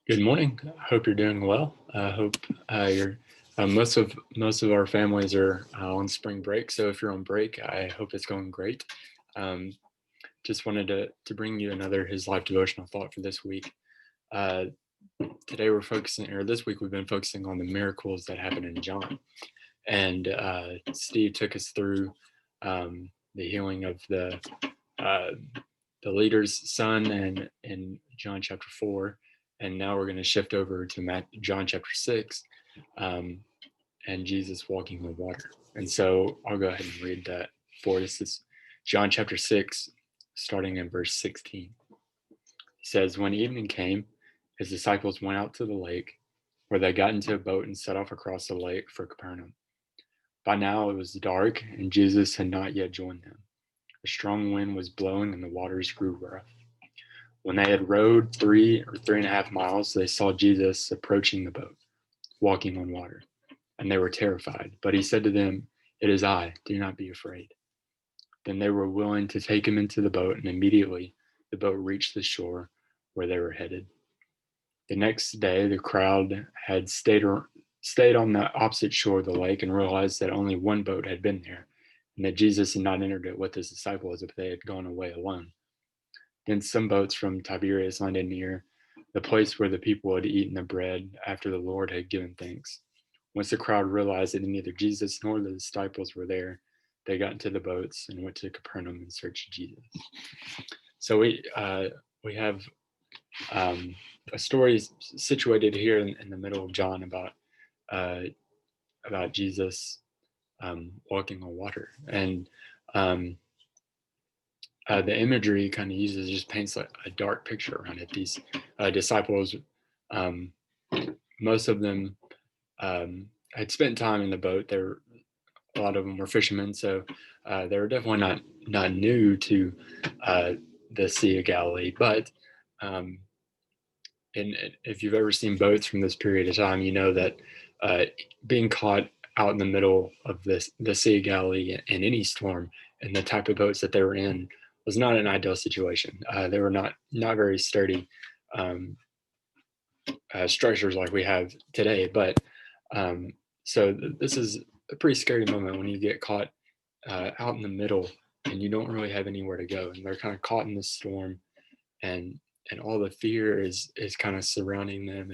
Good morning. I hope you're doing well. I hope you're. Most of our families are on spring break, so if you're on break, I hope it's going great. Um, just wanted to bring you another His Life devotional thought for this week. Uh, Today we're focusing, or this week we've been focusing on the miracles that happened in John, and Steve took us through the healing of uh, the leader's son and in John chapter 4. And now we're going to shift over to John chapter 6 um, and Jesus walking on water. And so I'll go ahead and read that for us. This is John chapter 6, starting in verse 16. It says, "When evening came, his disciples went out to the lake, where they got into a boat and set off across the lake for Capernaum. By now it was dark, and Jesus had not yet joined them. A strong wind was blowing, and the waters grew rough. When they had rowed 3.5 miles, they saw Jesus approaching the boat, walking on water, and they were terrified. But he said to them, 'It is I, do not be afraid.' Then they were willing to take him into the boat, and immediately the boat reached the shore where they were headed. The next day, the crowd had stayed on the opposite shore of the lake and realized that only one boat had been there, and that Jesus had not entered it with his disciples if they had gone away alone. Then some boats from Tiberias landed near the place where the people had eaten the bread after the Lord had given thanks. Once the crowd realized that neither Jesus nor the disciples were there, they got into the boats and went to Capernaum in search of Jesus." So we have a story situated here in the middle of John uh, about Jesus walking on water, and um, the imagery kind of uses just paints like a dark picture around it. These disciples, um, most of them had spent time in the boat. A lot of them were fishermen, so they were definitely not new to uh, the Sea of Galilee. But um, and if you've ever seen boats from this period of time, you know that uh, being caught out in the middle of the Sea of Galilee in any storm and the type of boats that they were in was not an ideal situation. They were not very sturdy structures like we have today. But um, this is a pretty scary moment when you get caught out in the middle and you don't really have anywhere to go, and they're kind of caught in this storm, and all the fear is kind of surrounding them,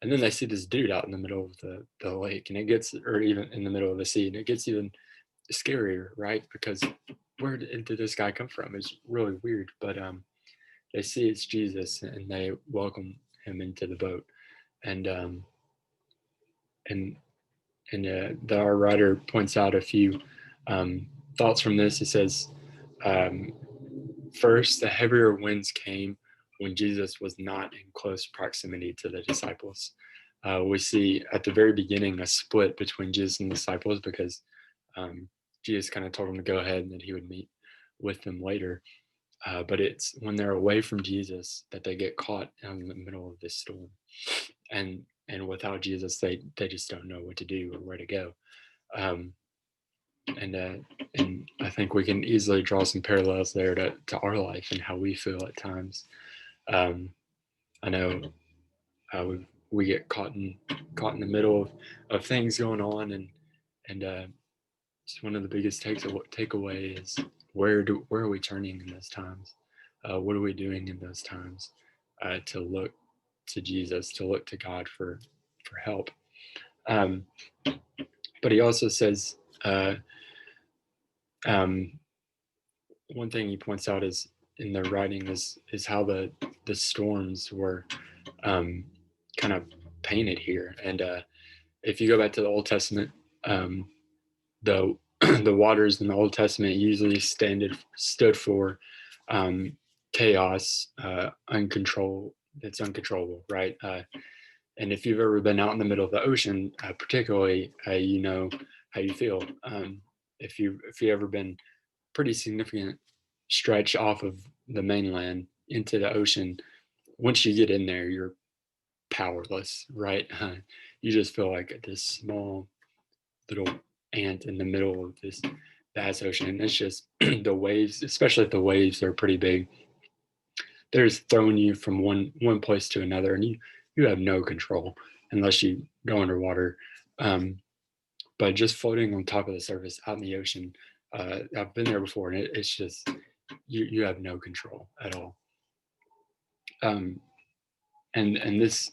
and then they see this dude out in the middle of the lake, and it gets, or even in the middle of the sea, and it gets even scarier, right? Because where did this guy come from? It's really weird. But they see it's Jesus, and they welcome him into the boat, and and our writer points out a few um, thoughts from this. He says, um, first, the heavier winds came when Jesus was not in close proximity to the disciples. We see at the very beginning a split between Jesus and the disciples because Jesus kind of told them to go ahead and that he would meet with them later. But it's when they're away from Jesus that they get caught in the middle of this storm, and without Jesus, they just don't know what to do or where to go. Um, and I think we can easily draw some parallels there to our life and how we feel at times. I know we get caught in the middle of things going on, and just one of the biggest takeaway is where are we turning in those times? What are we doing in those times to look to Jesus, to look to God for help? Um, but he also says um, one thing he points out is in the writing is how the storms were kind of painted here. And if you go back to the Old Testament, the the waters in the Old Testament usually stood for chaos, uncontrol. It's uncontrollable, right? And if you've ever been out in the middle of the ocean, particularly, you know how you feel. If you ever been pretty significant stretch off of the mainland into the ocean, once you get in there, you're powerless, right? You just feel like this small little ant in the middle of this vast ocean. And it's just the waves, especially if the waves are pretty big, they're just throwing you from one place to another, and you you have no control unless you go underwater. Um, but just floating on top of the surface out in the ocean, I've been there before, and it's just you have no control at all. Um, and this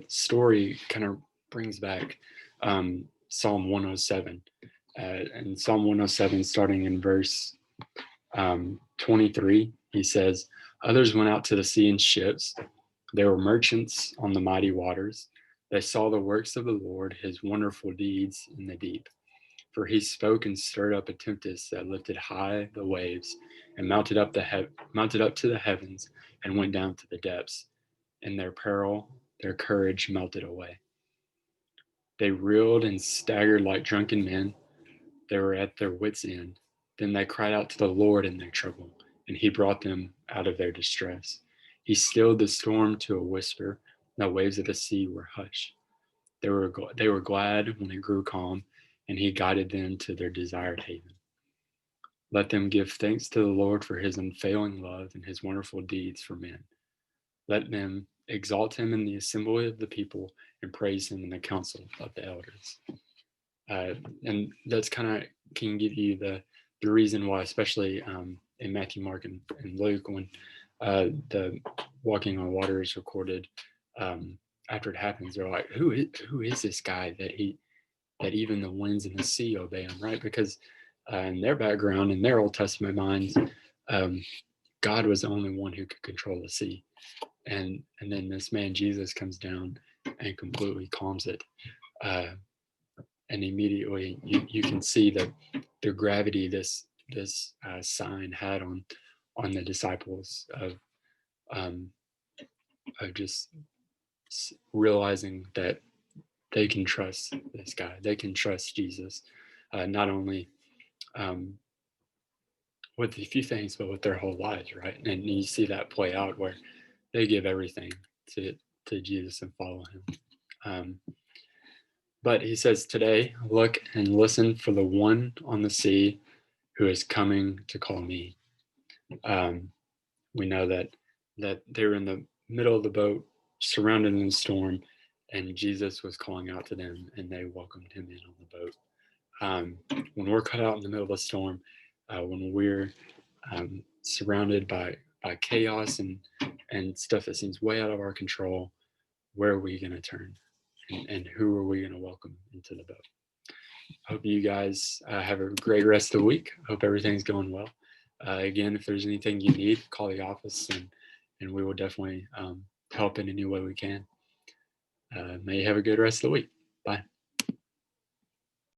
story kind of brings back Psalm 107, and Psalm 107, starting in verse 23, he says, "Others went out to the sea in ships. They were merchants on the mighty waters. They saw the works of the Lord, his wonderful deeds in the deep. For he spoke and stirred up a tempest that lifted high the waves, and mounted up to the heavens, and went down to the depths. In their peril, their courage melted away. They reeled and staggered like drunken men. They were at their wits' end. Then they cried out to the Lord in their trouble, and he brought them out of their distress. He stilled the storm to a whisper. The waves of the sea were hushed. They were glad when it grew calm, and he guided them to their desired haven. Let them give thanks to the Lord for his unfailing love and his wonderful deeds for men. Let them exalt him in the assembly of the people and praise him in the council of the elders." And that's kind of can give you the reason why, especially in Matthew, Mark, and Luke, when the walking on water is recorded, after it happens, they're like, who is this guy that even the winds and the sea obey him, right? Because in their background, in their Old Testament minds, um, God was the only one who could control the sea, and then this man Jesus comes down and completely calms it. And immediately you can see the gravity this sign had on the disciples um, of just realizing that they can trust this guy, they can trust Jesus, not only um, with a few things, but with their whole lives, right? And you see that play out where they give everything to Jesus and follow him. Um, but he says, "Today, look and listen for the one on the sea who is coming to call me." Um, we know that they were in the middle of the boat, surrounded in the storm, and Jesus was calling out to them, and they welcomed him in on the boat. When we're cut out in the middle of a storm, when we're surrounded by chaos and stuff that seems way out of our control, where are we going to turn, and who are we going to welcome into the boat? Hope you guys have a great rest of the week. Hope everything's going well. Again, if there's anything you need, call the office, and we will definitely help in any way we can. May you have a good rest of the week.